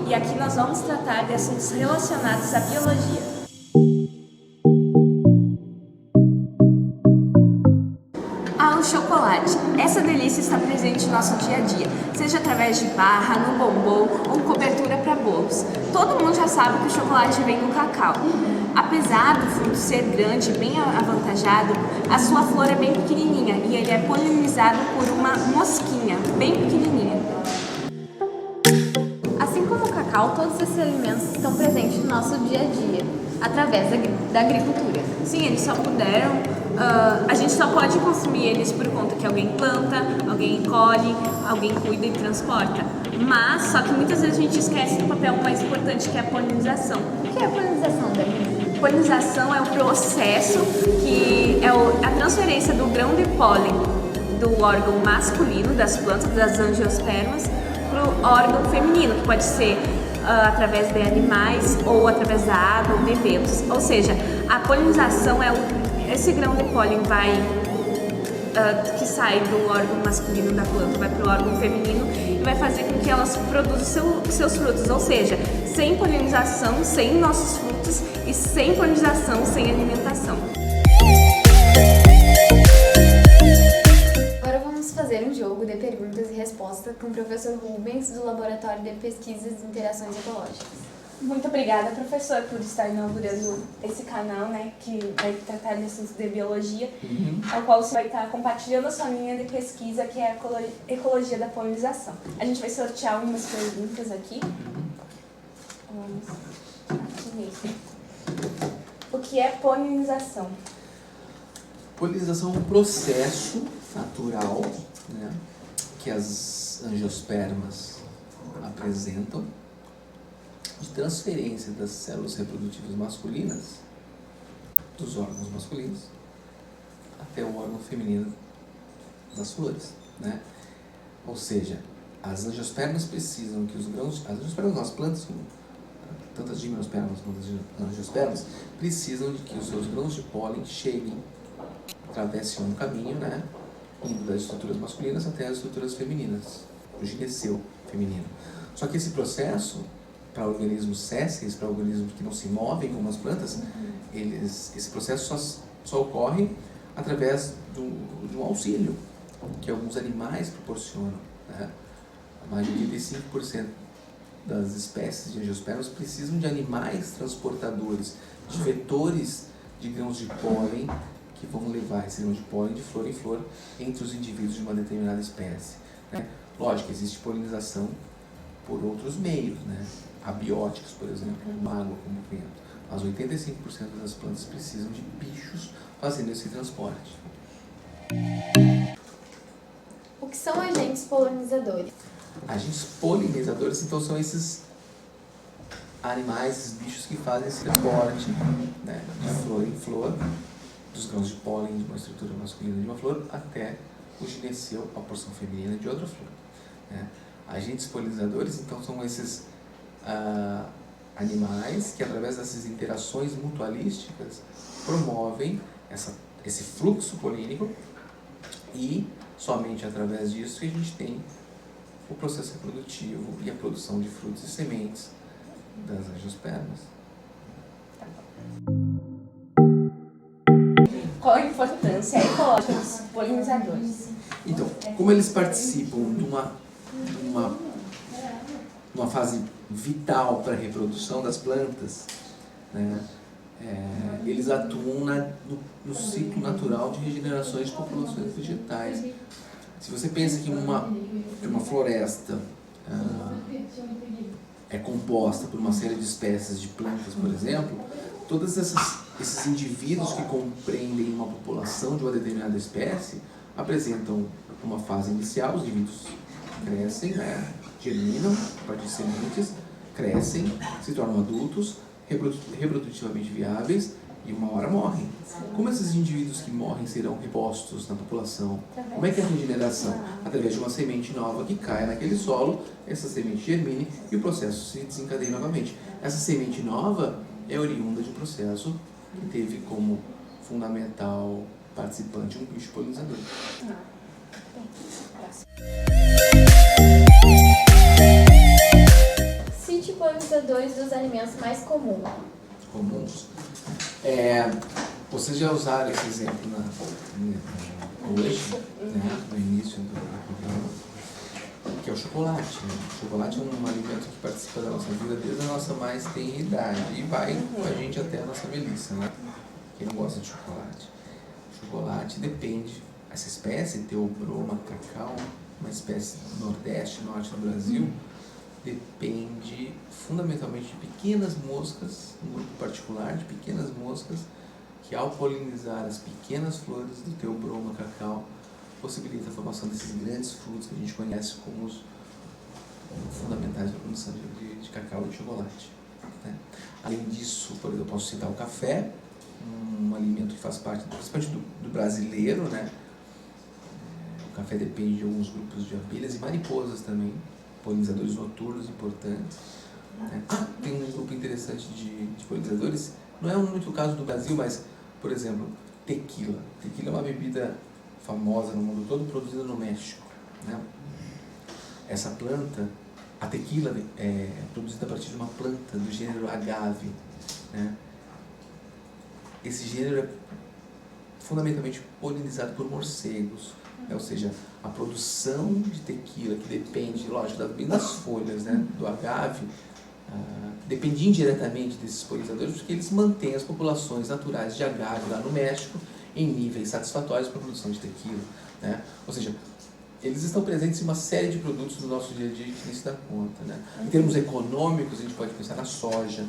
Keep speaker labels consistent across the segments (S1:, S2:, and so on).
S1: e aqui nós vamos tratar de assuntos relacionados à biologia. O chocolate. Essa delícia está presente no nosso dia a dia, seja através de barra, no bombom ou cobertura para bolos. Todo mundo já sabe que o chocolate vem do cacau. Apesar do fruto ser grande e bem avantajado, a sua flor é bem pequenininha e ele é polinizado por uma mosquinha bem pequenininha.
S2: Assim como o cacau, todos esses alimentos estão presentes no nosso dia a dia, através da agricultura.
S1: Sim, eles só puderam, a gente só pode consumir eles por conta que alguém planta, alguém colhe, alguém cuida e transporta. Mas, só que muitas vezes a gente esquece do papel mais importante, que é a polinização.
S2: O que é a polinização, Dani?
S1: Polinização é o processo que é a transferência do grão de pólen do órgão masculino das plantas, das angiospermas, para o órgão feminino, que pode ser através de animais ou através da água ou de ventos. Ou seja, a polinização é esse grão de pólen que sai do órgão masculino da planta, vai para o órgão feminino e vai fazer com que elas produzam seus frutos. Ou seja, sem polinização, sem nossos frutos, e sem polinização, sem alimentação.
S2: Agora vamos fazer um jogo de perguntas e respostas com o professor Rubens, do Laboratório de Pesquisas e Interações Ecológicas.
S1: Muito obrigada, professor, por estar inaugurando esse canal, né, que vai tratar de assuntos de biologia, ao qual você vai estar compartilhando a sua linha de pesquisa, que é a ecologia da polinização. A gente vai sortear algumas perguntas aqui. Vamos aqui mesmo. O que é polinização?
S3: Polinização é um processo natural, né, que as angiospermas apresentam de transferência das células reprodutivas masculinas, dos órgãos masculinos, até o órgão feminino das flores, né? Ou seja, as angiospermas precisam que os grãos, as angiospermas nas plantas, tanto as gimnospermas quanto as angiospermas, precisam de que os seus grãos de pólen cheguem, atravessem um caminho, né, indo das estruturas masculinas até as estruturas femininas, o gineceu feminino. Só que esse processo, para organismos sésseis, para organismos que não se movem como as plantas, esse processo só ocorre através de um auxílio que alguns animais proporcionam, né? Mais de 85% das espécies de angiospermas precisam de animais transportadores, de vetores de grãos de pólen que vão levar esse grão de pólen de flor em flor entre os indivíduos de uma determinada espécie, né? Lógico, existe polinização por outros meios, né? Abióticos, por exemplo, como água, como vento. Mas 85% das plantas precisam de bichos fazendo esse transporte.
S2: O que são agentes polinizadores?
S3: Agentes polinizadores, então, são esses animais, esses bichos que fazem esse transporte, né, de flor em flor, dos grãos de pólen de uma estrutura masculina de uma flor até o gineceu, a porção feminina de outra flor, né? Agentes polinizadores, então, são esses animais que, através dessas interações mutualísticas, promovem esse fluxo polínico, e somente através disso que a gente tem o processo reprodutivo e a produção de frutos e sementes das angiospermas.
S1: Qual a importância ecológica dos polinizadores?
S3: Então, como eles participam de uma fase vital para a reprodução das plantas, né, eles atuam no ciclo natural de regenerações de populações vegetais. Se você pensa que uma floresta é composta por uma série de espécies de plantas, por exemplo, todos esses indivíduos que compreendem uma população de uma determinada espécie apresentam uma fase inicial. Os indivíduos crescem, né, germinam a partir de sementes, crescem, se tornam adultos, reprodutivamente viáveis, e uma hora morrem. Como esses indivíduos que morrem serão repostos na população? Como é que é a regeneração? Através de uma semente nova que cai naquele solo, essa semente germine e o processo se desencadeia novamente. Essa semente nova é oriunda de um processo que teve como fundamental participante um bicho polinizador.
S2: Cite Lista 2 dos alimentos mais comuns.
S3: Vocês já usaram esse exemplo hoje, né, no início do programa, que é o chocolate. Né? O chocolate é um alimento que participa da nossa vida desde a nossa mais tenra idade e vai com a gente até a nossa velhice, né? Quem não gosta de chocolate? O chocolate depende, essa espécie, Theobroma cacau, uma espécie do Nordeste, Norte do Brasil, depende fundamentalmente de pequenas moscas, um grupo particular de pequenas moscas, que ao polinizar as pequenas flores do Theobroma cacau, possibilita a formação desses grandes frutos que a gente conhece como os fundamentais da produção de cacau e de chocolate. Né? Além disso, por exemplo, eu posso citar o café, um alimento que faz parte, principalmente do brasileiro, né? O café depende de alguns grupos de abelhas e mariposas também, polinizadores noturnos importantes. Né? Tem um grupo interessante de polinizadores, não é muito o caso do Brasil, mas, por exemplo, tequila. Tequila é uma bebida famosa no mundo todo, produzida no México. Né? Essa planta, a tequila é produzida a partir de uma planta do gênero agave. Né? Esse gênero é fundamentalmente polinizado por morcegos, né? Ou seja, a produção de tequila, que depende, lógico, bem das folhas, né, do agave, depende indiretamente desses polinizadores, porque eles mantêm as populações naturais de agave lá no México em níveis satisfatórios para a produção de tequila. Né? Ou seja, eles estão presentes em uma série de produtos do nosso dia a dia que nem se dá conta. Né? Em termos econômicos, a gente pode pensar na soja.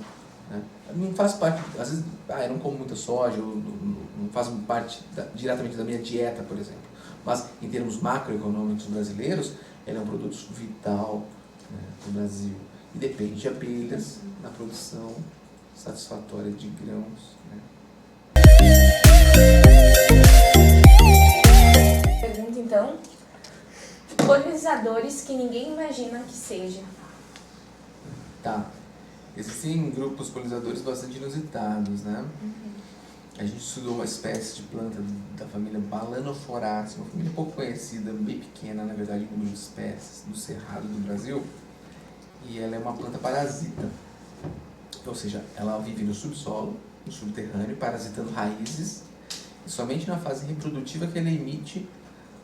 S3: Né? Não faz parte, às vezes, eu não como muita soja, não faz parte diretamente da minha dieta, por exemplo. Mas, em termos macroeconômicos brasileiros, ele é um produto vital, né, do Brasil. E depende de abelhas na produção satisfatória de grãos. Né?
S2: Pergunta, então. Polinizadores que ninguém imagina que seja.
S3: Tá. Existem grupos polinizadores bastante inusitados, né? A gente estudou uma espécie de planta da família Balanoforaceae, uma família pouco conhecida, bem pequena, na verdade, em número de espécies, do Cerrado do Brasil. E ela é uma planta parasita. Ou seja, ela vive no subsolo, no subterrâneo, parasitando raízes. E somente na fase reprodutiva que ela emite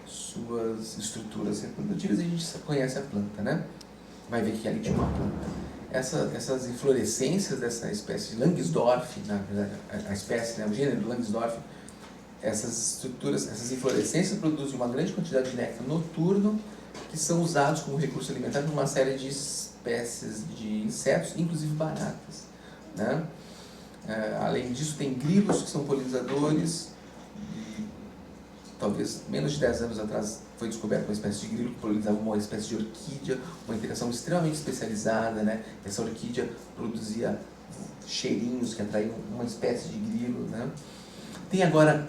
S3: suas estruturas reprodutivas e a gente conhece a planta, né? Vai ver que ali tinha uma planta. Essas inflorescências dessa espécie de Langsdorff, na verdade, a espécie, né, o gênero Langsdorff, essas estruturas, essas inflorescências produzem uma grande quantidade de néctar noturno que são usados como recurso alimentar por uma série de espécies de insetos, inclusive baratas. Né? Além disso, tem grilos que são polinizadores. Talvez menos de 10 anos atrás foi descoberta uma espécie de grilo que polinizava uma espécie de orquídea, uma interação extremamente especializada, né? Essa orquídea produzia cheirinhos que atraíam uma espécie de grilo, né? Tem agora,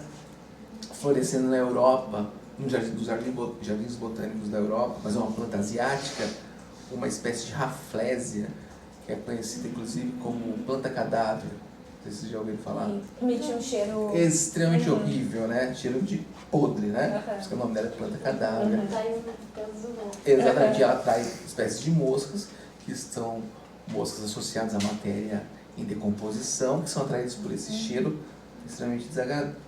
S3: florescendo na Europa, nos jardins botânicos da Europa, mas é uma planta asiática, uma espécie de Rafflesia, que é conhecida inclusive como planta cadáver. Não sei se vocês já ouviram falar.
S2: Emite um cheiro...
S3: extremamente horrível, né? Cheiro de podre, né? Por isso que o nome dela é planta cadáver. Exatamente, e ela atrai espécies de moscas, que são moscas associadas à matéria em decomposição, que são atraídas por esse cheiro extremamente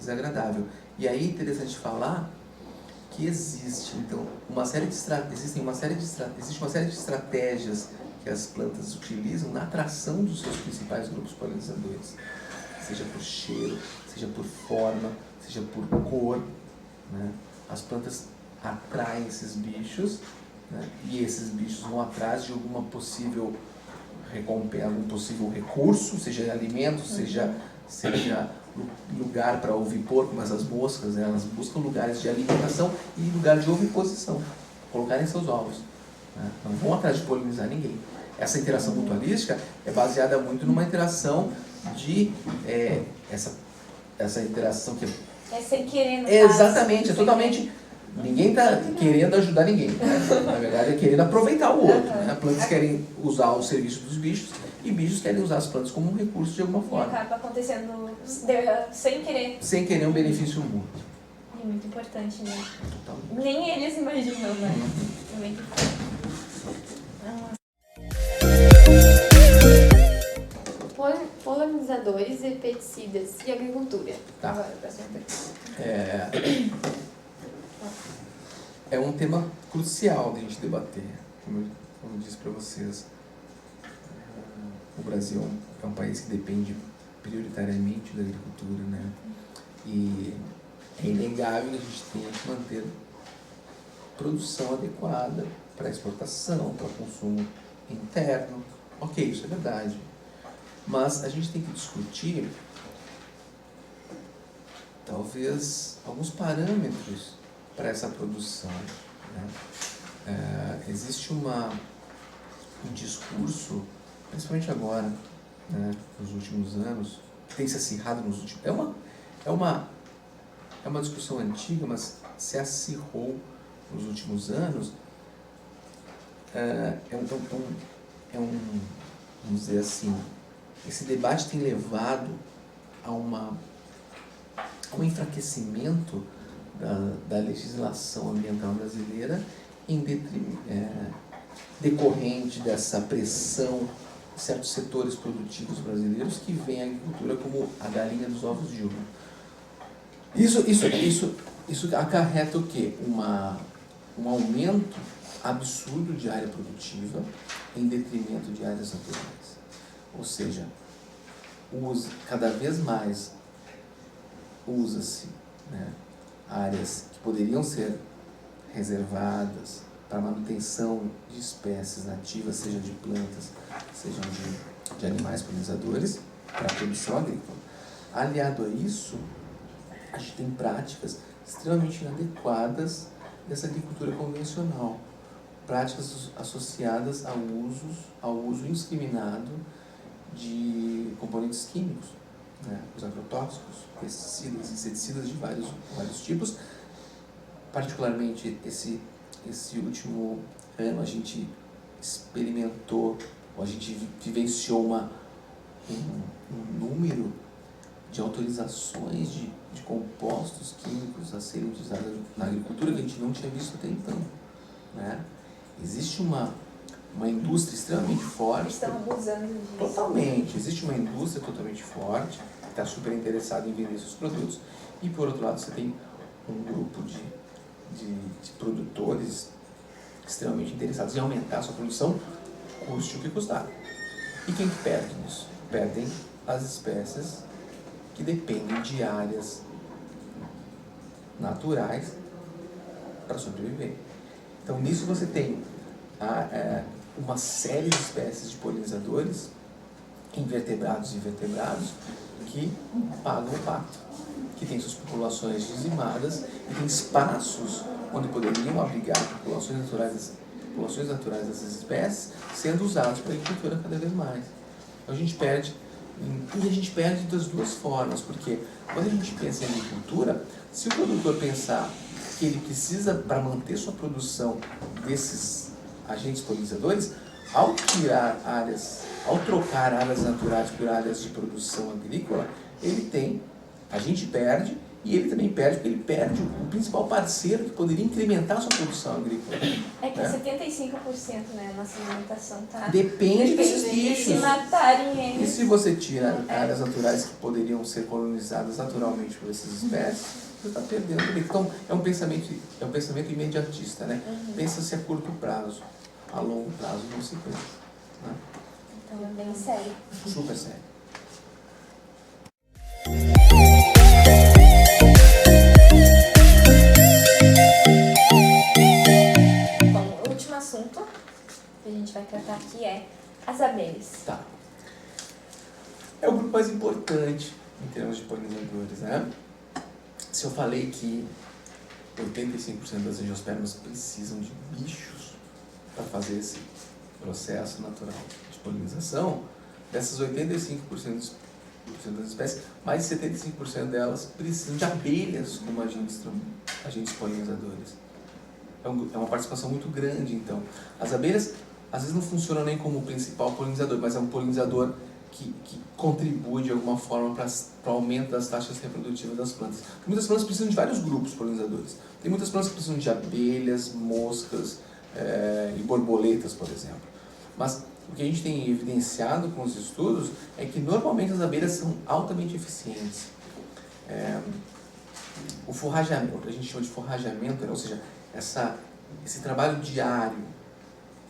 S3: desagradável. E aí é interessante falar que existe, então, existe uma série de estratégias que as plantas utilizam na atração dos seus principais grupos polinizadores, seja por cheiro, seja por forma, seja por cor. Né? As plantas atraem esses bichos, né? E esses bichos vão atrás de alguma possível recompensa, algum possível recurso, seja alimento, seja lugar para ovipor, como essas moscas, né? Elas buscam lugares de alimentação e lugar de oviposição, colocarem seus ovos. Né? Não vão atrás de polinizar ninguém. Essa interação mutualística é baseada muito numa interação de... essa interação que...
S2: É sem querer, no
S3: exatamente,
S2: caso.
S3: é totalmente... Ninguém está querendo ajudar ninguém. Né? Na verdade, é querendo aproveitar o outro. Né? Plantas querem usar o serviço dos bichos e bichos querem usar as plantas como um recurso de alguma forma.
S2: E acaba acontecendo sem querer.
S3: Sem querer um benefício mútuo.
S2: É muito importante, né?
S3: Totalmente.
S2: Nem eles imaginam, né? É muito importante. polinizadores, herbicidas e agricultura.
S3: Tá.
S2: Agora, a próxima pergunta.
S3: É um tema crucial de a gente debater. Como eu disse para vocês, o Brasil é um país que depende prioritariamente da agricultura, né? E é inegável que a gente tenha que manter produção adequada para exportação, para consumo interno. Ok, isso é verdade. Mas a gente tem que discutir, talvez, alguns parâmetros para essa produção, né? Existe um discurso, principalmente agora, né, nos últimos anos, que tem se acirrado nos últimos... É uma discussão antiga, mas se acirrou nos últimos anos. Vamos dizer assim, esse debate tem levado a um enfraquecimento da legislação ambiental brasileira decorrente dessa pressão de certos setores produtivos brasileiros que veem a agricultura como a galinha dos ovos de ouro. Isso acarreta o quê? Um aumento absurdo de área produtiva em detrimento de áreas naturais. Ou seja, cada vez mais usa-se, né, áreas que poderiam ser reservadas para manutenção de espécies nativas, seja de plantas, sejam de animais polinizadores, para a produção agrícola. Aliado a isso, a gente tem práticas extremamente inadequadas dessa agricultura convencional, práticas associadas ao uso indiscriminado de componentes químicos, né? Os agrotóxicos, pesticidas, inseticidas de vários tipos. Particularmente esse último ano a gente experimentou, a gente vivenciou um número de autorizações de compostos químicos a serem utilizados na agricultura que a gente não tinha visto até então, né? Existe uma indústria extremamente forte.
S2: Estão abusando disso.
S3: Totalmente. Existe uma indústria totalmente forte que está super interessada em vender seus produtos. E, por outro lado, você tem um grupo de produtores extremamente interessados em aumentar a sua produção, custe o que custar. E quem que perde nisso? Perdem as espécies que dependem de áreas naturais para sobreviver. Então, nisso você tem uma série de espécies de polinizadores, invertebrados e vertebrados, que pagam o pato, que têm suas populações dizimadas e tem espaços onde poderiam abrigar populações naturais dessas espécies sendo usados para a agricultura cada vez mais. Então, a gente perde das duas formas, porque quando a gente pensa em agricultura, se o produtor pensar que ele precisa, para manter sua produção desses agentes polinizadores, ao trocar áreas naturais por áreas de produção agrícola, a gente perde, e ele também perde, porque ele perde o principal parceiro que poderia incrementar a sua produção agrícola.
S2: É que 75%, né, a nossa alimentação
S3: depende desses bichos.
S2: Se matarem eles.
S3: E se você tira áreas naturais que poderiam ser colonizadas naturalmente por essas espécies, você está perdendo também. Então, é um pensamento imediatista, né? Pensa-se a curto prazo, a longo prazo não se pensa, né?
S2: Então, é bem sério.
S3: Super sério.
S2: Bom, o último assunto que a gente vai tratar aqui é as abelhas.
S3: Tá. É o grupo mais importante em termos de polinizadores, né? Se eu falei que 85% das angiospermas precisam de bichos para fazer esse processo natural de polinização, dessas 85% das espécies, mais de 75% delas precisam de abelhas como agentes polinizadores. É uma participação muito grande, então. As abelhas, às vezes, não funcionam nem como o principal polinizador, mas é um polinizador que contribui de alguma forma para o aumento das taxas reprodutivas das plantas. Muitas plantas precisam de vários grupos polinizadores. Tem muitas plantas que precisam de abelhas, moscas e borboletas, por exemplo. Mas o que a gente tem evidenciado com os estudos é que normalmente as abelhas são altamente eficientes. O forrageamento, a gente chama de forrageamento, ou seja, esse trabalho diário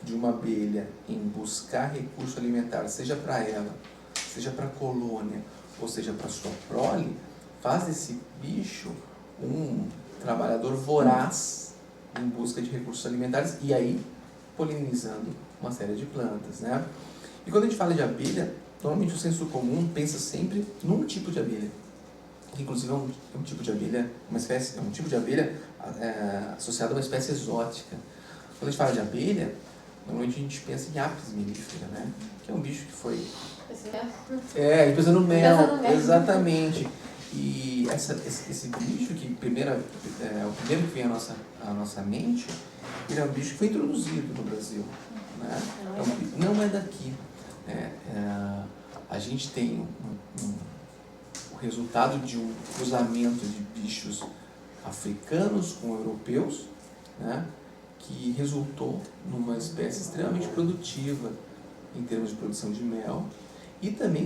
S3: de uma abelha em buscar recurso alimentar, seja para ela, seja para a colônia, ou seja para a sua prole, faz desse bicho um trabalhador voraz em busca de recursos alimentares e aí polinizando uma série de plantas, né? E quando a gente fala de abelha, normalmente o senso comum pensa sempre num tipo de abelha. Inclusive é um tipo de abelha, é um tipo de abelha associado a uma espécie exótica. Quando a gente fala de abelha, normalmente a gente pensa em Apis mellifera, né? Que é um bicho que foi... a gente pensa no mel, exatamente. E esse bicho, que o primeiro que vem à nossa mente, ele é um bicho que foi introduzido no Brasil, né? Não é daqui. A gente tem o resultado de um cruzamento de bichos africanos com europeus, né? Que resultou numa espécie extremamente produtiva em termos de produção de mel e também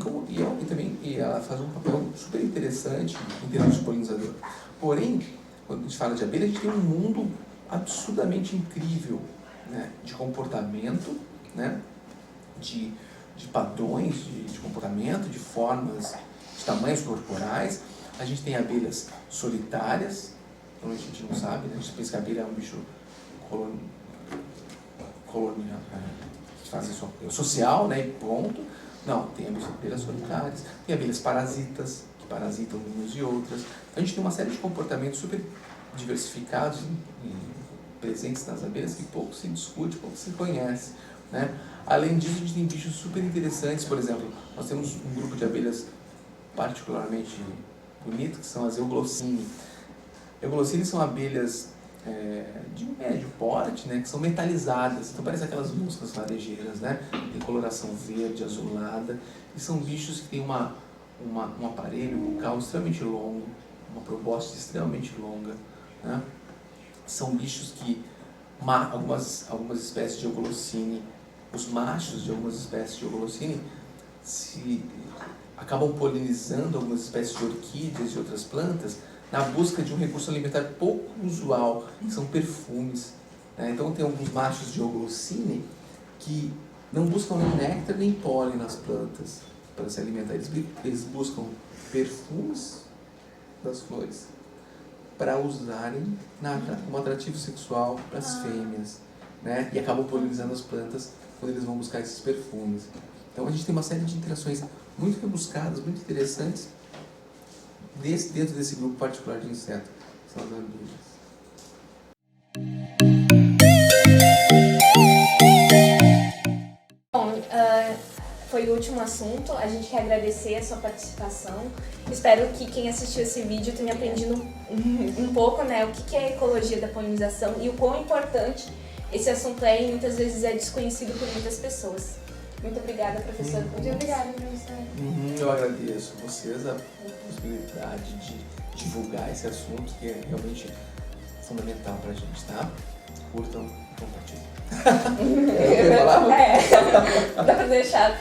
S3: ela faz um papel super interessante em termos de polinizador. Porém, quando a gente fala de abelha, a gente tem um mundo absurdamente incrível, né, de comportamento, né, de padrões de comportamento, de formas, de tamanhos corporais. A gente tem abelhas solitárias, então a gente não sabe, né? A gente pensa que a abelha é um bicho colonial, que faz isso social, né, e ponto. Não, tem abelhas solitárias, tem abelhas parasitas, que parasitam umas e outras. A gente tem uma série de comportamentos super diversificados e presentes nas abelhas que pouco se discute, pouco se conhece, né? Além disso, a gente tem bichos super interessantes. Por exemplo, nós temos um grupo de abelhas particularmente bonito, que são as Euglossini. Euglossini são abelhas de médio porte, né, que são metalizadas, então parece aquelas moscas varejeiras, né? Tem coloração verde, azulada, e são bichos que têm um aparelho bucal extremamente longo, uma probóscide extremamente longa, né? São bichos que algumas espécies de Euglossini, os machos de algumas espécies de Euglossini acabam polinizando algumas espécies de orquídeas e outras plantas na busca de um recurso alimentar pouco usual, que são perfumes, né? Então tem alguns machos de Euglossini que não buscam nem néctar nem pólen nas plantas para se alimentar. Eles buscam perfumes das flores para usarem como atrativo sexual para as fêmeas, né? E acabam polinizando as plantas quando eles vão buscar esses perfumes. Então a gente tem uma série de interações muito rebuscadas, muito interessantes dentro desse grupo particular de insetos, que são as abelhas.
S1: Bom, foi o último assunto. A gente quer agradecer a sua participação. Espero que quem assistiu esse vídeo tenha aprendido um pouco, né, o que é a ecologia da polinização e o quão importante esse assunto é e muitas vezes é desconhecido por muitas pessoas. Muito obrigada, professora.
S2: Muito obrigada, professora.
S3: Eu agradeço a vocês a possibilidade de divulgar esse assunto que é realmente fundamental para a gente, tá? Curtam e compartilhem.
S1: Dá pra deixar.